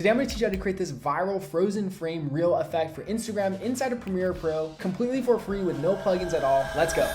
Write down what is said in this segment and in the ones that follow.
Today I'm going to teach you how to create this viral frozen frame reel effect for Instagram inside of Premiere Pro, completely for free with no plugins at all. Let's go.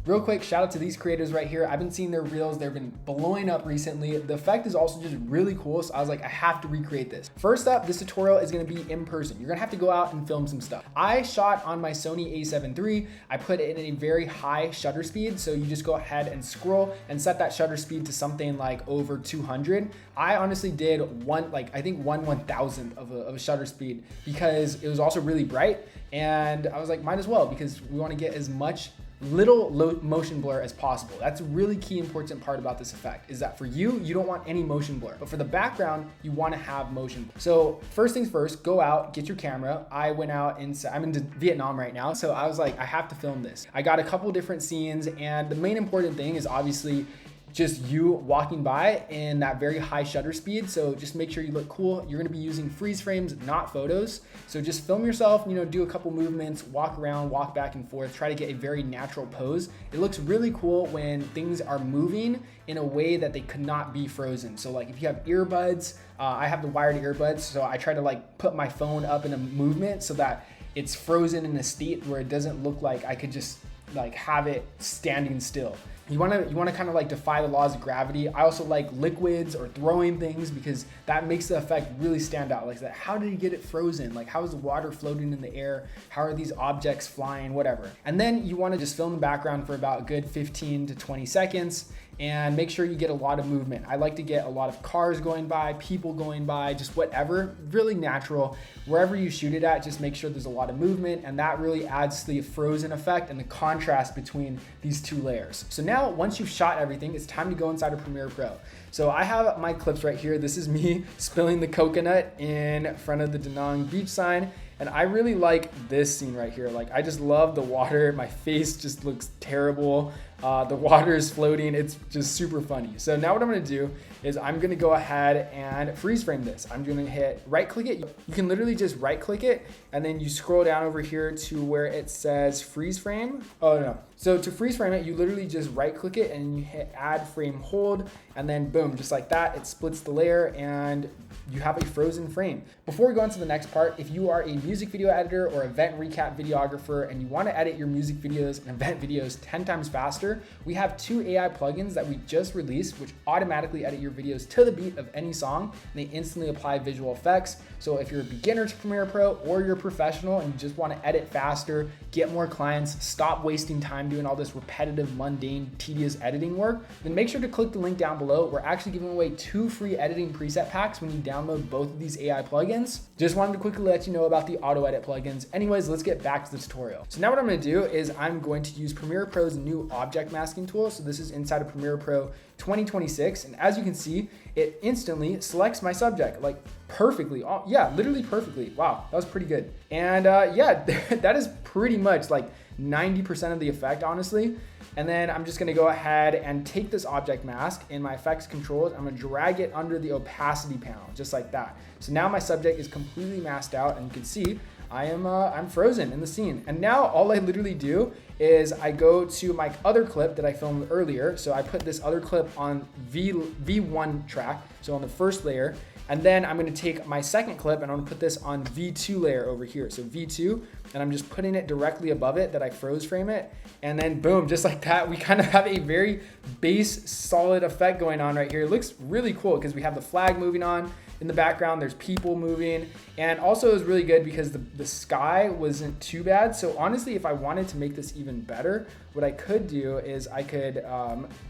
Real quick, shout out to these creators right here. I've been seeing their reels. They've been blowing up recently. The effect is also just really cool. So I was like, I have to recreate this. First up, this tutorial is gonna be in person. You're gonna have to go out and film some stuff. I shot on my Sony a7 III. I put it in a very high shutter speed. So you just go ahead and scroll and set that shutter speed to something like over 200. I honestly did I think 1/1000th of a shutter speed because it was also really bright. And I was like, might as well, because we wanna get as much little low motion blur as possible. That's a really key important part about this effect, is that for you don't want any motion blur, but for the background, you want to have motion blur. So first things first, go out, get your camera. I went out I'm in Vietnam right now. So I was like, I have to film this. I got a couple different scenes, and the main important thing is obviously just you walking by in that very high shutter speed. So just make sure you look cool. You're gonna be using freeze frames, not photos. So just film yourself, do a couple movements, walk around, walk back and forth, try to get a very natural pose. It looks really cool when things are moving in a way that they could not be frozen. So like if you have earbuds, I have the wired earbuds, so I try to like put my phone up in a movement so that it's frozen in a state where it doesn't look like I could just like have it standing still. You want to kind of like defy the laws of gravity. I also like liquids or throwing things because that makes the effect really stand out. Like that, how did he get it frozen? Like how is the water floating in the air? How are these objects flying? Whatever. And then you want to just film the background for about a good 15 to 20 seconds and make sure you get a lot of movement. I like to get a lot of cars going by, people going by, just whatever, really natural. Wherever you shoot it at, just make sure there's a lot of movement, and that really adds to the frozen effect and the contrast between these two layers. So now, once you've shot everything, it's time to go inside of Premiere Pro. So I have my clips right here. This is me spilling the coconut in front of the Da Nang beach sign. And I really like this scene right here. Like, I just love the water. My face just looks terrible. The water is floating. It's just super funny. So now what I'm gonna do is I'm gonna go ahead and freeze frame this. I'm gonna hit right click it. You can literally just right click it and then you scroll down over here to where it says freeze frame. Oh no. So to freeze frame it, you literally just right click it and you hit add frame hold, and then boom, just like that, it splits the layer and you have a frozen frame. Before we go on to the next part, if you are a music video editor or event recap videographer and you want to edit your music videos and event videos 10 times faster, we have 2 AI plugins that we just released which automatically edit your videos to the beat of any song, and they instantly apply visual effects. So if you're a beginner to Premiere Pro or you're a professional and you just want to edit faster, get more clients, stop wasting time doing all this repetitive, mundane, tedious editing work, then make sure to click the link down below. We're actually giving away 2 free editing preset packs when you download both of these AI plugins. Just wanted to quickly let you know about the AutoEdit plugins. Anyways, let's get back to the tutorial. So now what I'm going to do is I'm going to use Premiere Pro's new object masking tool. So this is inside of Premiere Pro 2026. And as you can see, it instantly selects my subject like perfectly. Oh, yeah, literally perfectly. Wow, that was pretty good. And yeah, that is pretty much like 90% of the effect, honestly. And then I'm just gonna go ahead and take this object mask in my effects controls. I'm gonna drag it under the opacity panel, just like that. So now my subject is completely masked out, and you can see I'm frozen in the scene. And now all I literally do is I go to my other clip that I filmed earlier. So I put this other clip on V1 track, so on the first layer. And then I'm gonna take my second clip and I'm gonna put this on V2 layer over here. So V2, and I'm just putting it directly above it that I froze frame it. And then boom, just like that, we kind of have a very base solid effect going on right here. It looks really cool because we have the flag moving on in the background, there's people moving. And also it was really good because the sky wasn't too bad. So honestly, if I wanted to make this even better, what I could do is I could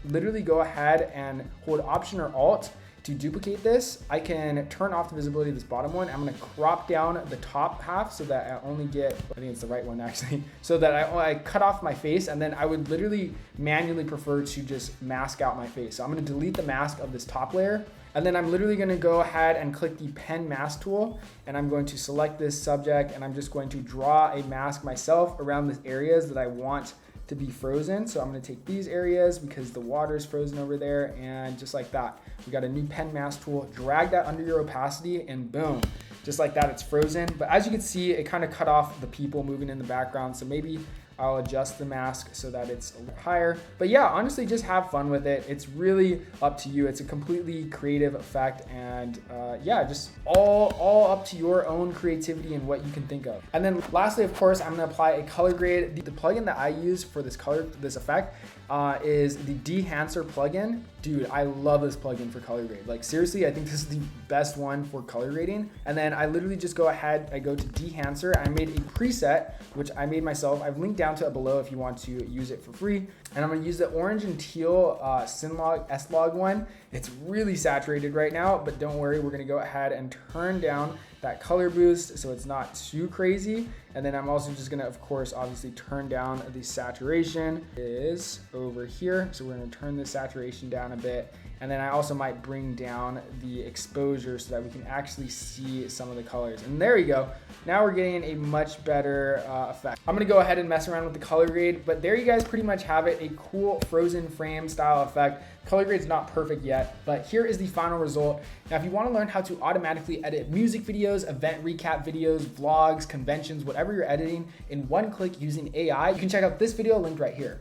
literally go ahead and hold Option or Alt to duplicate this. I can turn off the visibility of this bottom one. I'm gonna crop down the top half so that I only get, I think it's the right one actually, so that I cut off my face, and then I would literally manually prefer to just mask out my face. So I'm gonna delete the mask of this top layer, and then I'm literally gonna go ahead and click the pen mask tool, and I'm going to select this subject, and I'm just going to draw a mask myself around the areas that I want to be frozen. So I'm gonna take these areas because the water is frozen over there, and just like that. We got a new pen mask tool, drag that under your opacity, and boom, just like that, it's frozen. But as you can see, it kind of cut off the people moving in the background. So maybe I'll adjust the mask so that it's a little higher. But yeah, honestly, just have fun with it. It's really up to you. It's a completely creative effect, and yeah, just all up to your own creativity and what you can think of. And then lastly, of course, I'm gonna apply a color grade. The plugin that I use for this effect is the Dehancer plugin. Dude, I love this plugin for color grade. Like seriously, I think this is the best one for color grading. And then I literally just go ahead, I go to Dehancer, I made a preset, which I made myself. I've linked down to it below if you want to use it for free. And I'm gonna use the orange and teal Synlog S-Log one. It's really saturated right now, but don't worry, we're gonna go ahead and turn down that color boost so it's not too crazy. And then I'm also just gonna, of course, obviously turn down the saturation is over here. So we're gonna turn the saturation down a bit. And then I also might bring down the exposure so that we can actually see some of the colors. And there you go. Now we're getting a much better effect. I'm gonna go ahead and mess around with the color grade, but there you guys pretty much have it, a cool frozen frame style effect. Color grade's not perfect yet, but here is the final result. Now, if you wanna learn how to automatically edit music videos, event recap videos, vlogs, conventions, whatever you're editing in one click using AI, you can check out this video linked right here.